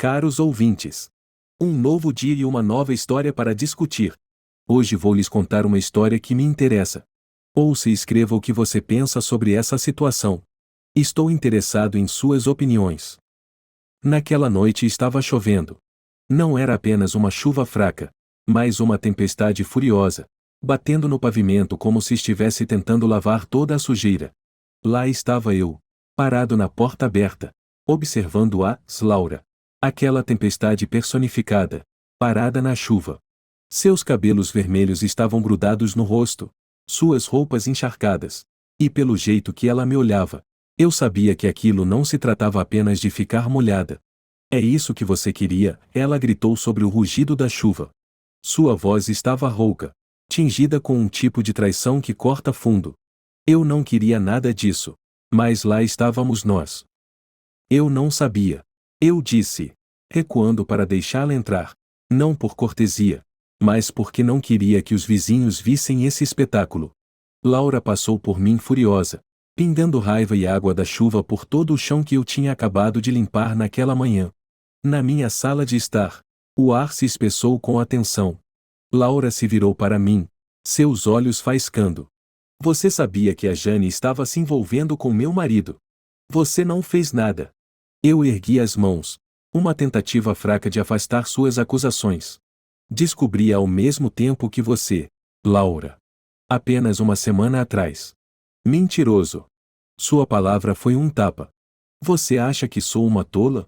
Caros ouvintes, um novo dia e uma nova história para discutir. Hoje vou lhes contar uma história que me interessa. Ouça e escreva o que você pensa sobre essa situação. Estou interessado em suas opiniões. Naquela noite estava chovendo. Não era apenas uma chuva fraca, mas uma tempestade furiosa, batendo no pavimento como se estivesse tentando lavar toda a sujeira. Lá estava eu, parado na porta aberta, observando a Laura. Aquela tempestade personificada, parada na chuva. Seus cabelos vermelhos estavam grudados no rosto, suas roupas encharcadas. E pelo jeito que ela me olhava, eu sabia que aquilo não se tratava apenas de ficar molhada. É isso que você queria, ela gritou sobre o rugido da chuva. Sua voz estava rouca, tingida com um tipo de traição que corta fundo. Eu não queria nada disso, mas lá estávamos nós. Eu não sabia. Eu disse, recuando para deixá-la entrar, não por cortesia, mas porque não queria que os vizinhos vissem esse espetáculo. Laura passou por mim furiosa, pingando raiva e água da chuva por todo o chão que eu tinha acabado de limpar naquela manhã. Na minha sala de estar, o ar se espessou com a tensão. Laura se virou para mim, seus olhos faiscando. Você sabia que a Jane estava se envolvendo com meu marido. Você não fez nada. Eu ergui as mãos, uma tentativa fraca de afastar suas acusações. Descobri ao mesmo tempo que você, Laura. Apenas uma semana atrás. Mentiroso. Sua palavra foi um tapa. Você acha que sou uma tola?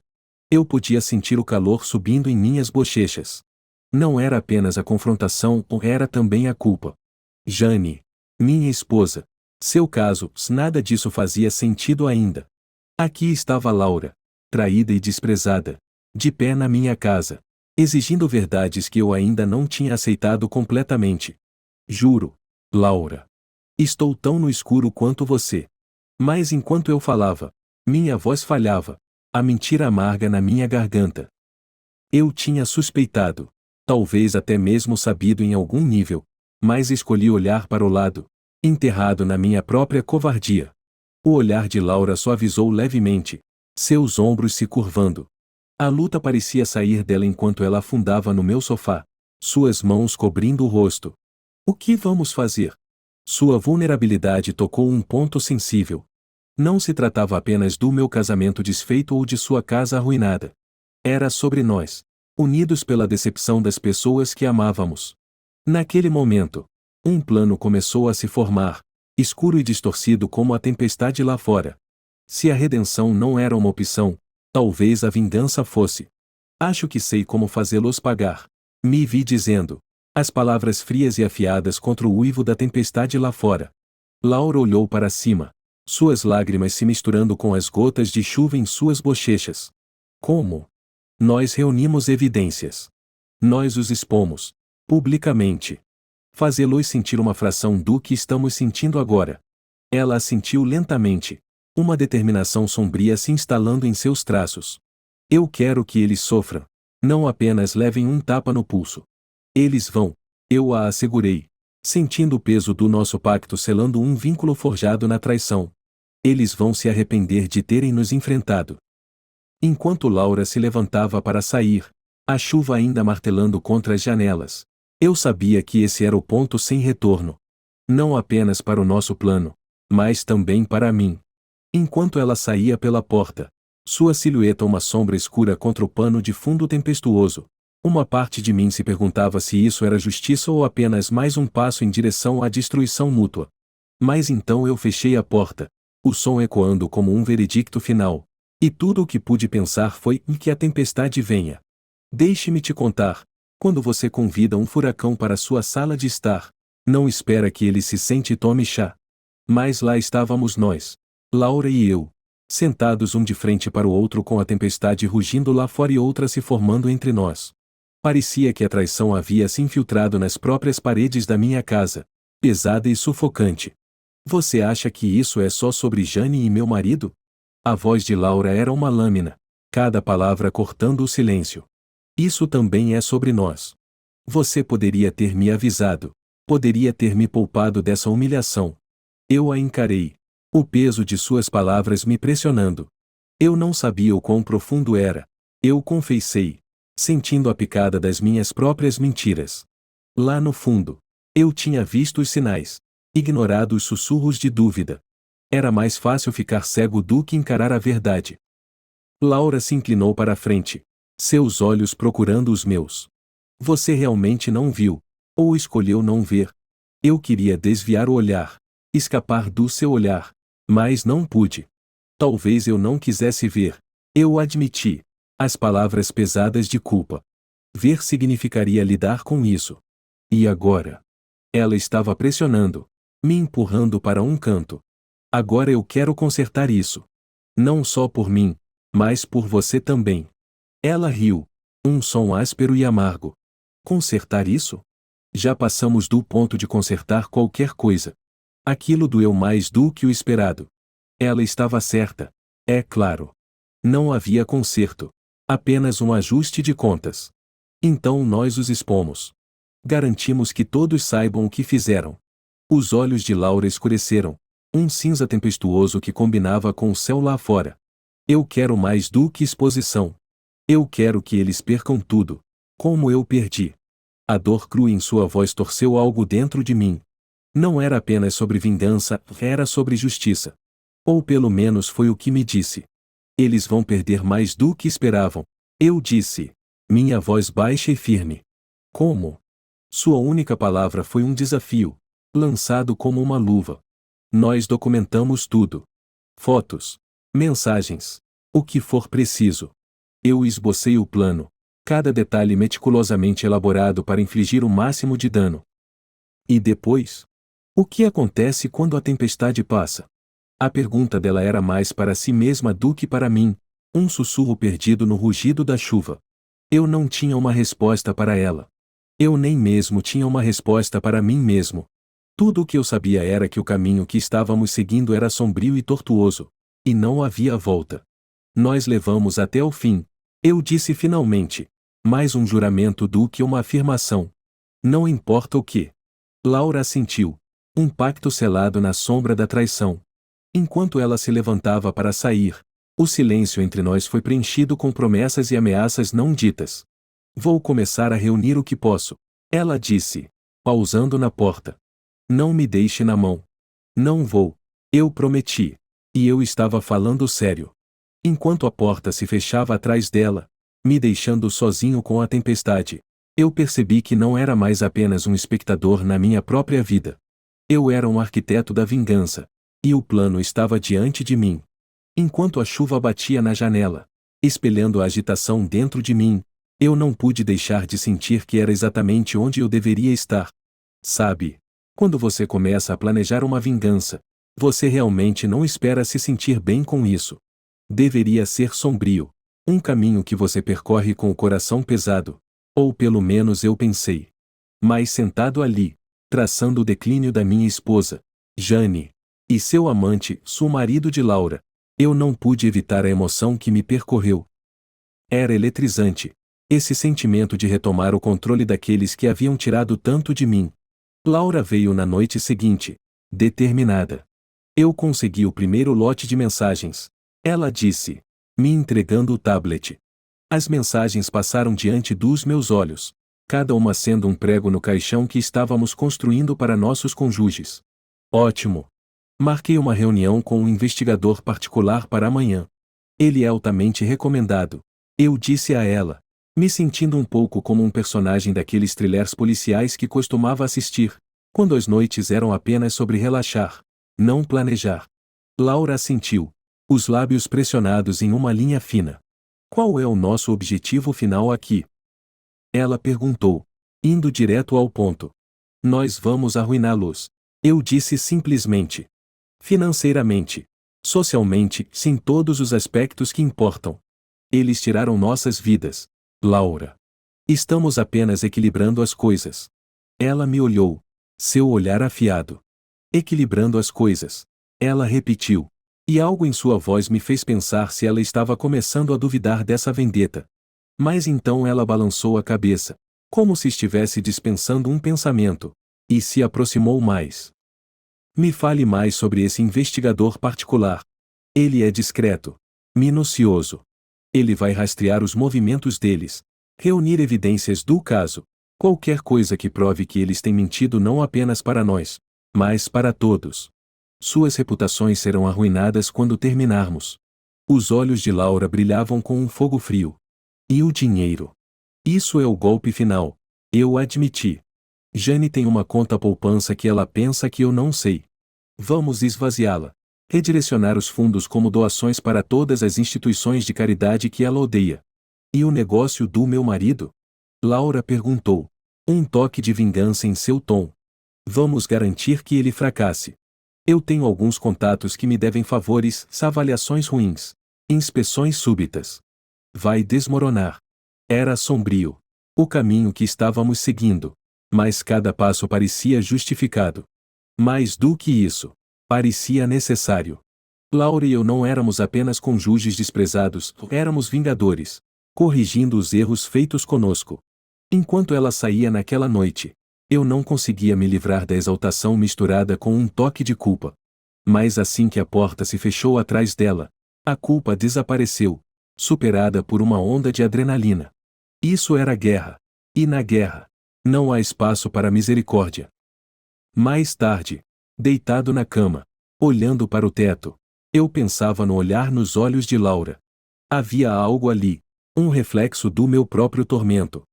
Eu podia sentir o calor subindo em minhas bochechas. Não era apenas a confrontação, era também a culpa. Jane, minha esposa. Seu caso, nada disso fazia sentido ainda. Aqui estava Laura, traída e desprezada, de pé na minha casa, exigindo verdades que eu ainda não tinha aceitado completamente. Juro, Laura. Estou tão no escuro quanto você. Mas enquanto eu falava, minha voz falhava, a mentira amarga na minha garganta. Eu tinha suspeitado, talvez até mesmo sabido em algum nível, mas escolhi olhar para o lado, enterrado na minha própria covardia. O olhar de Laura suavizou levemente, seus ombros se curvando. A luta parecia sair dela enquanto ela afundava no meu sofá, suas mãos cobrindo o rosto. O que vamos fazer? Sua vulnerabilidade tocou um ponto sensível. Não se tratava apenas do meu casamento desfeito ou de sua casa arruinada. Era sobre nós, unidos pela decepção das pessoas que amávamos. Naquele momento, um plano começou a se formar, escuro e distorcido como a tempestade lá fora. Se a redenção não era uma opção, talvez a vingança fosse. Acho que sei como fazê-los pagar. Me vi dizendo. As palavras frias e afiadas contra o uivo da tempestade lá fora. Laura olhou para cima, suas lágrimas se misturando com as gotas de chuva em suas bochechas. Como? Nós reunimos evidências. Nós os expomos, publicamente. Fazê-los sentir uma fração do que estamos sentindo agora. Ela assentiu lentamente, uma determinação sombria se instalando em seus traços. Eu quero que eles sofram, não apenas levem um tapa no pulso. Eles vão, eu a assegurei, sentindo o peso do nosso pacto selando um vínculo forjado na traição. Eles vão se arrepender de terem nos enfrentado. Enquanto Laura se levantava para sair, a chuva ainda martelando contra as janelas, eu sabia que esse era o ponto sem retorno. Não apenas para o nosso plano, mas também para mim. Enquanto ela saía pela porta, sua silhueta uma sombra escura contra o pano de fundo tempestuoso, uma parte de mim se perguntava se isso era justiça ou apenas mais um passo em direção à destruição mútua. Mas então eu fechei a porta, o som ecoando como um veredicto final, e tudo o que pude pensar foi que a tempestade venha. Deixe-me te contar, quando você convida um furacão para sua sala de estar, não espera que ele se sente e tome chá. Mas lá estávamos nós, Laura e eu, sentados um de frente para o outro com a tempestade rugindo lá fora e outra se formando entre nós. Parecia que a traição havia se infiltrado nas próprias paredes da minha casa, pesada e sufocante. Você acha que isso é só sobre Jane e meu marido? A voz de Laura era uma lâmina, cada palavra cortando o silêncio. Isso também é sobre nós. Você poderia ter me avisado, poderia ter me poupado dessa humilhação. Eu a encarei, o peso de suas palavras me pressionando. Eu não sabia o quão profundo era, Eu confessei, sentindo a picada das minhas próprias mentiras. Lá no fundo, eu tinha visto os sinais, ignorado os sussurros de dúvida. Era mais fácil ficar cego do que encarar a verdade. Laura se inclinou para a frente, seus olhos procurando os meus. Você realmente não viu, ou escolheu não ver. Eu queria desviar o olhar, escapar do seu olhar, mas não pude. Talvez eu não quisesse ver. Eu admiti. As palavras pesadas de culpa. Ver significaria lidar com isso. E agora? Ela estava pressionando, me empurrando para um canto. Agora eu quero consertar isso. Não só por mim, mas por você também. Ela riu. Um som áspero e amargo. Consertar isso? Já passamos do ponto de consertar qualquer coisa. Aquilo doeu mais do que o esperado. Ela estava certa. É claro. Não havia conserto. Apenas um ajuste de contas. Então nós os expomos. Garantimos que todos saibam o que fizeram. Os olhos de Laura escureceram. Um cinza tempestuoso que combinava com o céu lá fora. Eu quero mais do que exposição. Eu quero que eles percam tudo. Como eu perdi. A dor crua em sua voz torceu algo dentro de mim. Não era apenas sobre vingança, era sobre justiça. Ou pelo menos foi o que me disse. Eles vão perder mais do que esperavam. Eu disse. Minha voz baixa e firme. Como? Sua única palavra foi um desafio, lançado como uma luva. Nós documentamos tudo. Fotos, mensagens, o que for preciso. Eu esbocei o plano, cada detalhe meticulosamente elaborado para infligir o máximo de dano. E depois? O que acontece quando a tempestade passa? A pergunta dela era mais para si mesma do que para mim, um sussurro perdido no rugido da chuva. Eu não tinha uma resposta para ela. Eu nem mesmo tinha uma resposta para mim mesmo. Tudo o que eu sabia era que o caminho que estávamos seguindo era sombrio e tortuoso, e não havia volta. Nós levamos até o fim, eu disse finalmente. Mais um juramento do que uma afirmação. Não importa o que. Laura assentiu. Um pacto selado na sombra da traição. Enquanto ela se levantava para sair, o silêncio entre nós foi preenchido com promessas e ameaças não ditas. Vou começar a reunir o que posso, ela disse, pausando na porta. Não me deixe na mão. Não vou. Eu prometi. E eu estava falando sério. Enquanto a porta se fechava atrás dela, me deixando sozinho com a tempestade, eu percebi que não era mais apenas um espectador na minha própria vida. Eu era um arquiteto da vingança. E o plano estava diante de mim. Enquanto a chuva batia na janela, espelhando a agitação dentro de mim, eu não pude deixar de sentir que era exatamente onde eu deveria estar. Sabe, quando você começa a planejar uma vingança, você realmente não espera se sentir bem com isso. Deveria ser sombrio, um caminho que você percorre com o coração pesado, ou pelo menos eu pensei. Mas sentado ali, traçando o declínio da minha esposa, Jane, e seu amante, o marido de Laura, eu não pude evitar a emoção que me percorreu. Era eletrizante, esse sentimento de retomar o controle daqueles que haviam tirado tanto de mim. Laura veio na noite seguinte, determinada. Eu consegui o primeiro lote de mensagens. Ela disse, me entregando o tablet. As mensagens passaram diante dos meus olhos, cada uma sendo um prego no caixão que estávamos construindo para nossos cônjuges. Ótimo! Marquei uma reunião com um investigador particular para amanhã. Ele é altamente recomendado. Eu disse a ela, me sentindo um pouco como um personagem daqueles thrillers policiais que costumava assistir, quando as noites eram apenas sobre relaxar, não planejar. Laura assentiu, os lábios pressionados em uma linha fina. Qual é o nosso objetivo final aqui? Ela perguntou, indo direto ao ponto. Nós vamos arruiná-los. Eu disse simplesmente. Financeiramente. Socialmente, sim, todos os aspectos que importam. Eles tiraram nossas vidas, Laura. Estamos apenas equilibrando as coisas. Ela me olhou. Seu olhar afiado. Equilibrando as coisas. Ela repetiu. E algo em sua voz me fez pensar se ela estava começando a duvidar dessa vendetta. Mas então ela balançou a cabeça, como se estivesse dispensando um pensamento, e se aproximou mais. Me fale mais sobre esse investigador particular. Ele é discreto, minucioso. Ele vai rastrear os movimentos deles, reunir evidências do caso, qualquer coisa que prove que eles têm mentido não apenas para nós, mas para todos. Suas reputações serão arruinadas quando terminarmos. Os olhos de Laura brilhavam com um fogo frio. E o dinheiro? Isso é o golpe final, eu admiti. Jane tem uma conta poupança que ela pensa que eu não sei. Vamos esvaziá-la. Redirecionar os fundos como doações para todas as instituições de caridade que ela odeia. E o negócio do meu marido? Laura perguntou. Um toque de vingança em seu tom. Vamos garantir que ele fracasse. Eu tenho alguns contatos que me devem favores, avaliações ruins, inspeções súbitas. Vai desmoronar. Era sombrio. O caminho que estávamos seguindo. Mas cada passo parecia justificado. Mais do que isso, parecia necessário. Laura e eu não éramos apenas cônjuges desprezados, éramos vingadores, corrigindo os erros feitos conosco. Enquanto ela saía naquela noite, eu não conseguia me livrar da exaltação misturada com um toque de culpa. Mas assim que a porta se fechou atrás dela, a culpa desapareceu, superada por uma onda de adrenalina. Isso era guerra. E na guerra, não há espaço para misericórdia. Mais tarde, deitado na cama, olhando para o teto, eu pensava no olhar nos olhos de Laura. Havia algo ali, um reflexo do meu próprio tormento.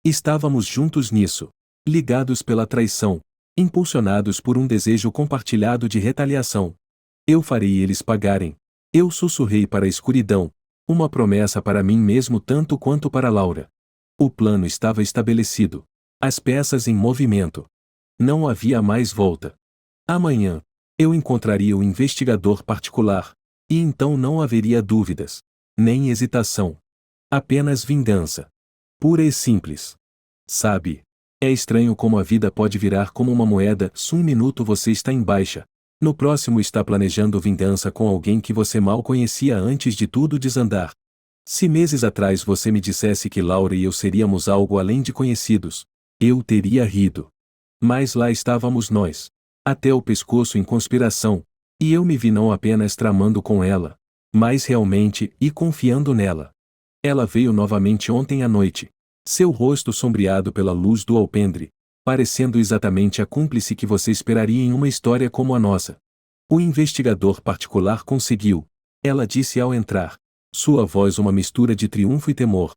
Estávamos juntos nisso, ligados pela traição, impulsionados por um desejo compartilhado de retaliação. Eu farei eles pagarem. Eu sussurrei para a escuridão, uma promessa para mim mesmo tanto quanto para Laura. O plano estava estabelecido. As peças em movimento. Não havia mais volta. Amanhã, eu encontraria o investigador particular, e então não haveria dúvidas, nem hesitação. Apenas vingança. Pura e simples. Sabe, é estranho como a vida pode virar como uma moeda. Um minuto você está em baixa, no próximo está planejando vingança com alguém que você mal conhecia antes de tudo desandar. Se meses atrás você me dissesse que Laura e eu seríamos algo além de conhecidos, eu teria rido. Mas lá estávamos nós, até o pescoço em conspiração, e eu me vi não apenas tramando com ela, mas realmente e confiando nela. Ela veio novamente ontem à noite, seu rosto sombreado pela luz do alpendre, parecendo exatamente a cúmplice que você esperaria em uma história como a nossa. O investigador particular conseguiu, ela disse ao entrar, sua voz uma mistura de triunfo e temor.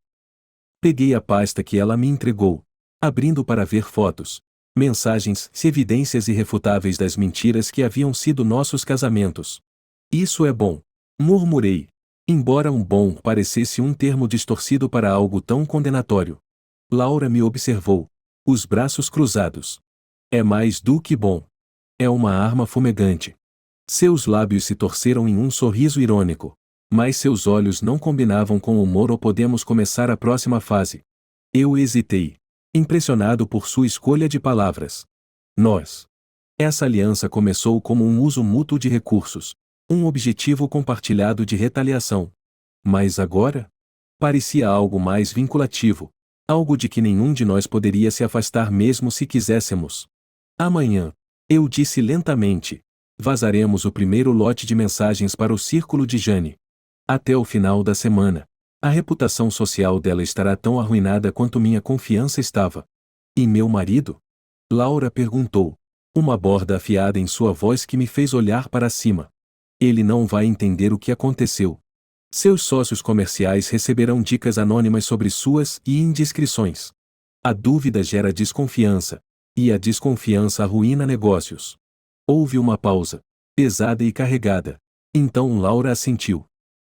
Peguei a pasta que ela me entregou, abrindo para ver fotos, mensagens, evidências irrefutáveis das mentiras que haviam sido nossos casamentos. Isso é bom, murmurei, embora um bom parecesse um termo distorcido para algo tão condenatório. Laura me observou, os braços cruzados. É mais do que bom. É uma arma fumegante. Seus lábios se torceram em um sorriso irônico, mas seus olhos não combinavam com o humor. Ou podemos começar a próxima fase? Eu hesitei, impressionado por sua escolha de palavras. Nós. Essa aliança começou como um uso mútuo de recursos, um objetivo compartilhado de retaliação. Mas agora? Parecia algo mais vinculativo, algo de que nenhum de nós poderia se afastar mesmo se quiséssemos. Amanhã, eu disse lentamente, vazaremos o primeiro lote de mensagens para o círculo de Jane. Até o final da semana, a reputação social dela estará tão arruinada quanto minha confiança estava. E meu marido? Laura perguntou, uma borda afiada em sua voz que me fez olhar para cima. Ele não vai entender o que aconteceu. Seus sócios comerciais receberão dicas anônimas sobre suas indiscrições. A dúvida gera desconfiança, e a desconfiança arruína negócios. Houve uma pausa, pesada e carregada. Então Laura assentiu.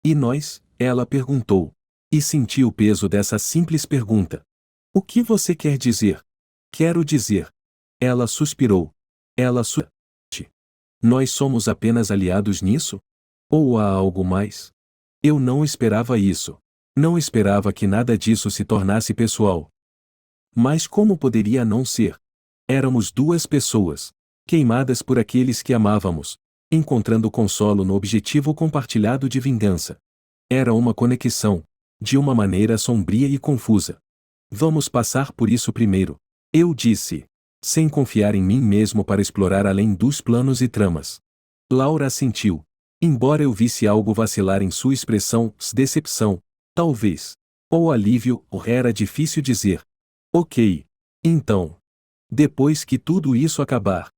E nós? Ela perguntou. E senti o peso dessa simples pergunta. O que você quer dizer? Quero dizer. Ela suspirou. Nós somos apenas aliados nisso? Ou há algo mais? Eu não esperava isso. Não esperava que nada disso se tornasse pessoal. Mas como poderia não ser? Éramos duas pessoas, queimadas por aqueles que amávamos, encontrando consolo no objetivo compartilhado de vingança. Era uma conexão, de uma maneira sombria e confusa. Vamos passar por isso primeiro, eu disse, sem confiar em mim mesmo para explorar além dos planos e tramas. Laura assentiu, embora eu visse algo vacilar em sua expressão, decepção, Talvez. Ou alívio, ou era difícil dizer. Ok. Então. Depois que tudo isso acabar.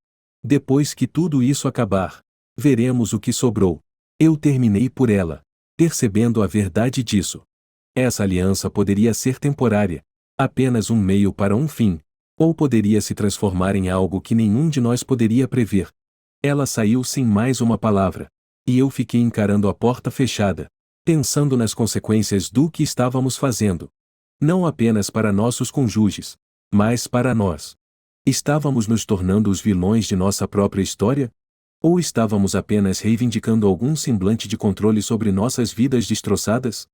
Depois que tudo isso acabar. Veremos o que sobrou. Eu terminei por ela. Percebendo a verdade disso. Essa aliança poderia ser temporária. Apenas um meio para um fim. Ou poderia se transformar em algo que nenhum de nós poderia prever. Ela saiu sem mais uma palavra. E eu fiquei encarando a porta fechada. Pensando nas consequências do que estávamos fazendo. Não apenas para nossos cônjuges, mas para nós. Estávamos nos tornando os vilões de nossa própria história? Ou estávamos apenas reivindicando algum semblante de controle sobre nossas vidas destroçadas?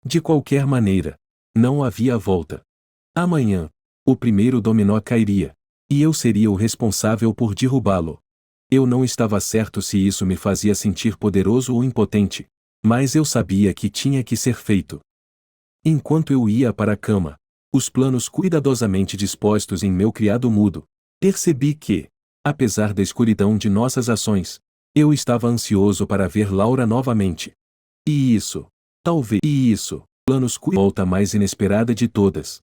De qualquer maneira, não havia volta. Amanhã, o primeiro dominó cairia, e eu seria o responsável por derrubá-lo. Eu não estava certo se isso me fazia sentir poderoso ou impotente, mas eu sabia que tinha que ser feito. Enquanto eu ia para a cama, os planos cuidadosamente dispostos em meu criado mudo, percebi que, apesar da escuridão de nossas ações, eu estava ansioso para ver Laura novamente. Planos volta mais inesperada de todas.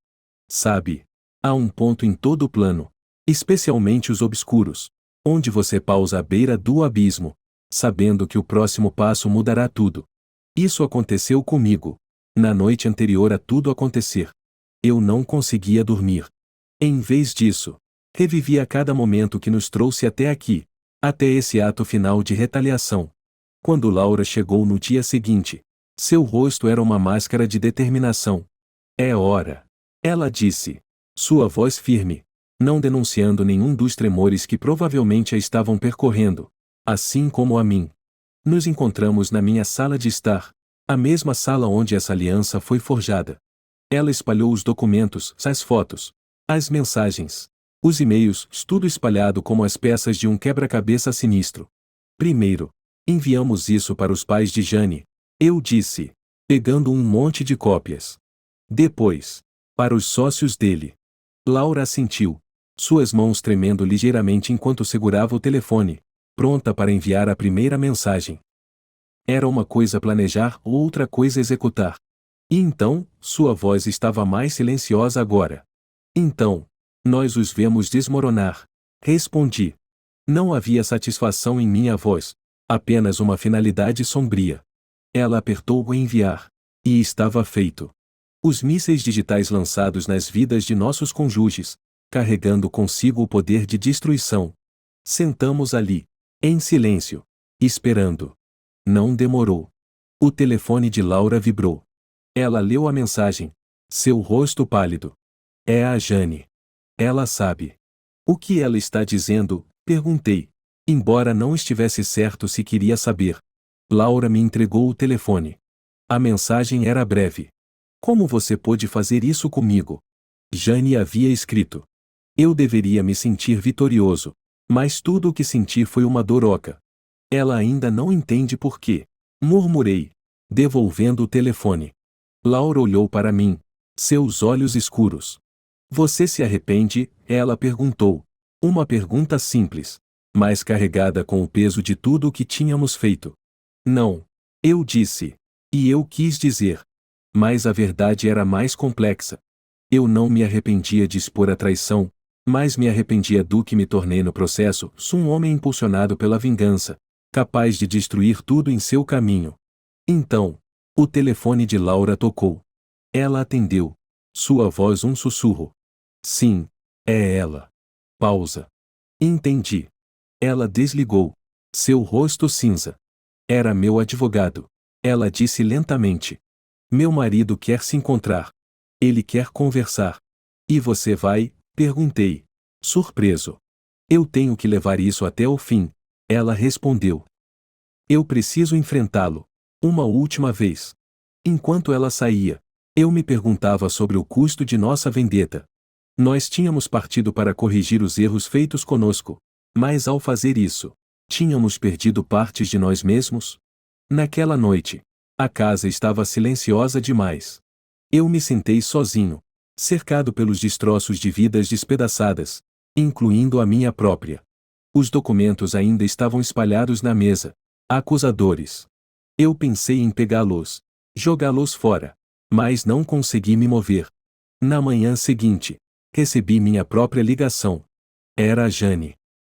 Sabe, há um ponto em todo o plano, especialmente os obscuros, onde você pausa à beira do abismo, sabendo que o próximo passo mudará tudo. Isso aconteceu comigo. Na noite anterior a tudo acontecer. Eu não conseguia dormir. Em vez disso, revivia cada momento que nos trouxe até aqui, até esse ato final de retaliação. Quando Laura chegou no dia seguinte, seu rosto era uma máscara de determinação. É hora. Ela disse. Sua voz firme, não denunciando nenhum dos tremores que provavelmente a estavam percorrendo, assim como a mim. Nos encontramos na minha sala de estar, a mesma sala onde essa aliança foi forjada. Ela espalhou os documentos, as fotos, as mensagens, os e-mails, tudo espalhado como as peças de um quebra-cabeça sinistro. Primeiro, enviamos isso para os pais de Jane, eu disse, pegando um monte de cópias. Depois, para os sócios dele. Laura assentiu, suas mãos tremendo ligeiramente enquanto segurava o telefone, pronta para enviar a primeira mensagem. Era uma coisa planejar, outra coisa executar. E então, sua voz estava mais silenciosa agora. Então, nós os vemos desmoronar. Respondi. Não havia satisfação em minha voz, apenas uma finalidade sombria. Ela apertou o enviar. E estava feito. Os mísseis digitais lançados nas vidas de nossos cônjuges, carregando consigo o poder de destruição. Sentamos ali, em silêncio, esperando. Não demorou. O telefone de Laura vibrou. Ela leu a mensagem. Seu rosto pálido. É a Jane. Ela sabe. O que ela está dizendo? Perguntei. Embora não estivesse certo se queria saber. Laura me entregou o telefone. A mensagem era breve. Como você pôde fazer isso comigo? Jane havia escrito. Eu deveria me sentir vitorioso, mas tudo o que senti foi uma dor oca. Ela ainda não entende por quê. Murmurei, devolvendo o telefone. Laura olhou para mim, seus olhos escuros. Você se arrepende? Ela perguntou. Uma pergunta simples, mas carregada com o peso de tudo o que tínhamos feito. Não. Eu disse. E eu quis dizer. Mas a verdade era mais complexa. Eu não me arrependia de expor a traição, mas me arrependia do que me tornei no processo, sou um homem impulsionado pela vingança, capaz de destruir tudo em seu caminho. Então, o telefone de Laura tocou. Ela atendeu. Sua voz um sussurro. Sim, é ela. Pausa. Entendi. Ela desligou. Seu rosto cinza. Era meu advogado. Ela disse lentamente. Meu marido quer se encontrar. Ele quer conversar. E você vai? Perguntei. Surpreso. Eu tenho que levar isso até o fim. Ela respondeu. Eu preciso enfrentá-lo. Uma última vez. Enquanto ela saía, eu me perguntava sobre o custo de nossa vendetta. Nós tínhamos partido para corrigir os erros feitos conosco, mas ao fazer isso, tínhamos perdido partes de nós mesmos? Naquela noite, a casa estava silenciosa demais. Eu me sentei sozinho, cercado pelos destroços de vidas despedaçadas, incluindo a minha própria. Os documentos ainda estavam espalhados na mesa, acusadores. Eu pensei em pegá-los, jogá-los fora. mas não consegui me mover. Na manhã seguinte, recebi minha própria ligação. Era a Jane.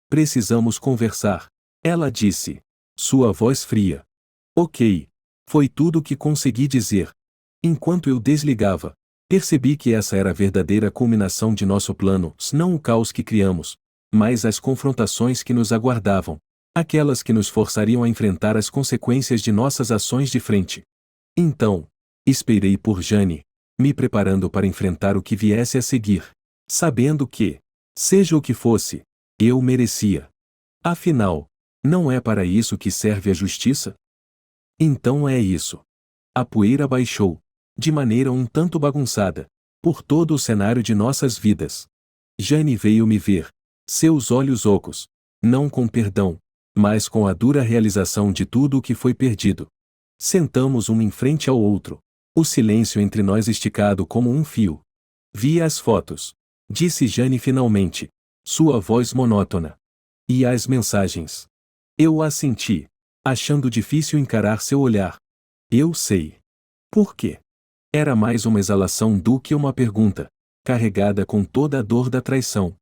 Precisamos conversar. Ela disse. Sua voz fria. Ok. Foi tudo o que consegui dizer. Enquanto eu desligava, percebi que essa era a verdadeira culminação de nosso plano, não o caos que criamos, mas as confrontações que nos aguardavam, aquelas que nos forçariam a enfrentar as consequências de nossas ações de frente. Então, esperei por Jane, me preparando para enfrentar o que viesse a seguir, sabendo que, seja o que fosse, eu merecia. Afinal, não é para isso que serve a justiça? Então é isso. A poeira baixou, de maneira um tanto bagunçada, por todo o cenário de nossas vidas. Jane veio me ver, seus olhos ocos, não com perdão, mas com a dura realização de tudo o que foi perdido. Sentamos um em frente ao outro, o silêncio entre nós esticado como um fio. Vi as fotos, disse Jane finalmente, sua voz monótona. E as mensagens. Eu assenti, achando difícil encarar seu olhar. Eu sei. Por quê? Era mais uma exalação do que uma pergunta, carregada com toda a dor da traição.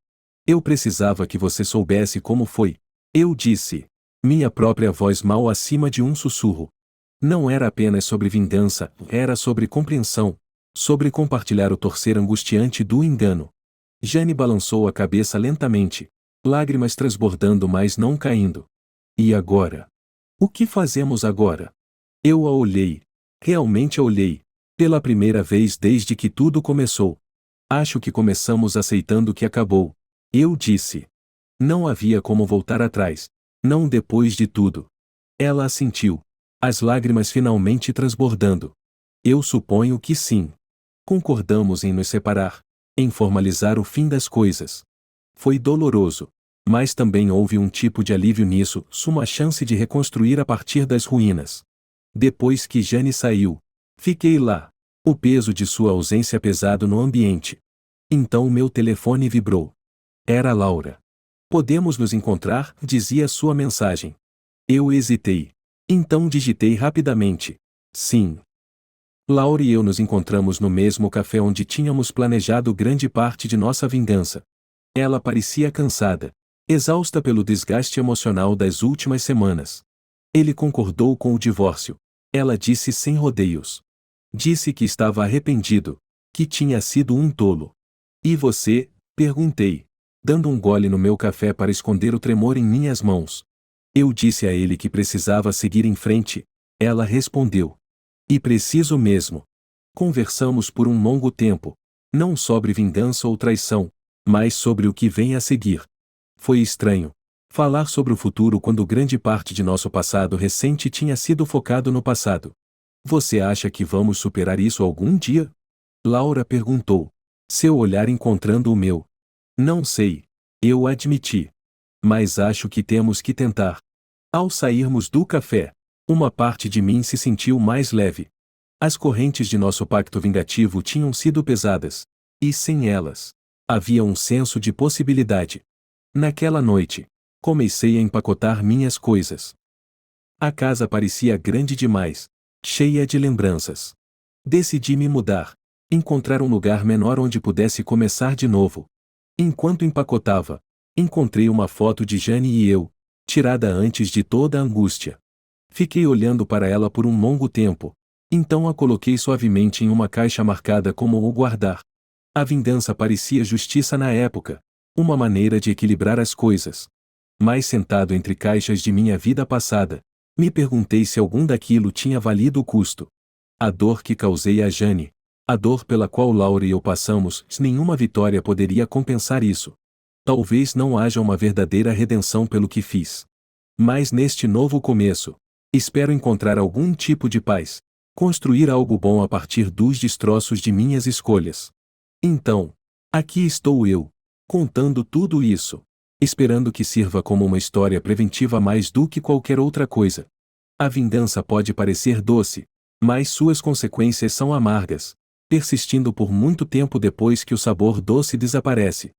Eu precisava que você soubesse como foi. Eu disse. Minha própria voz mal acima de um sussurro. Não era apenas sobre vingança, era sobre compreensão, sobre compartilhar o torcer angustiante do engano. Jane balançou a cabeça lentamente, lágrimas transbordando mas não caindo. E agora? O que fazemos agora? Eu a olhei. Realmente a olhei. Pela primeira vez desde que tudo começou. Acho que começamos aceitando que acabou. Eu disse. Não havia como voltar atrás. Não depois de tudo. Ela assentiu. As lágrimas finalmente transbordando. Eu suponho que sim. Concordamos em nos separar, em formalizar o fim das coisas. Foi doloroso, mas também houve um tipo de alívio nisso, uma chance de reconstruir a partir das ruínas. Depois que Jane saiu, fiquei lá, o peso de sua ausência pesado no ambiente. Então meu telefone vibrou. Era Laura. Podemos nos encontrar? Dizia sua mensagem. Eu hesitei. Então digitei rapidamente. Sim. Laura e eu nos encontramos no mesmo café onde tínhamos planejado grande parte de nossa vingança. Ela parecia cansada, exausta pelo desgaste emocional das últimas semanas. Ele concordou com o divórcio. Ela disse sem rodeios. Disse que estava arrependido, que tinha sido um tolo. E você? Perguntei, dando um gole no meu café para esconder o tremor em minhas mãos. Eu disse a ele que precisava seguir em frente. Ela respondeu. E preciso mesmo. Conversamos por um longo tempo, não sobre vingança ou traição, mas sobre o que vem a seguir. Foi estranho falar sobre o futuro quando grande parte de nosso passado recente tinha sido focado no passado. Você acha que vamos superar isso algum dia? Laura perguntou, seu olhar encontrando o meu. Não sei, eu admiti. Mas acho que temos que tentar. Ao sairmos do café, uma parte de mim se sentiu mais leve. As correntes de nosso pacto vingativo tinham sido pesadas, e sem elas, havia um senso de possibilidade. Naquela noite, comecei a empacotar minhas coisas. A casa parecia grande demais, cheia de lembranças. Decidi me mudar, encontrar um lugar menor onde pudesse começar de novo. Enquanto empacotava, encontrei uma foto de Jane e eu, tirada antes de toda a angústia. Fiquei olhando para ela por um longo tempo, então a coloquei suavemente em uma caixa marcada como o guardar. A vingança parecia justiça na época, uma maneira de equilibrar as coisas. Mas sentado entre caixas de minha vida passada, me perguntei se algum daquilo tinha valido o custo. A dor que causei a Jane, a dor pela qual Laura e eu passamos, nenhuma vitória poderia compensar isso. Talvez não haja uma verdadeira redenção pelo que fiz. Mas neste novo começo, espero encontrar algum tipo de paz, construir algo bom a partir dos destroços de minhas escolhas. Então, aqui estou eu, contando tudo isso, esperando que sirva como uma história preventiva mais do que qualquer outra coisa. A vingança pode parecer doce, mas suas consequências são amargas, persistindo por muito tempo depois que o sabor doce desaparece.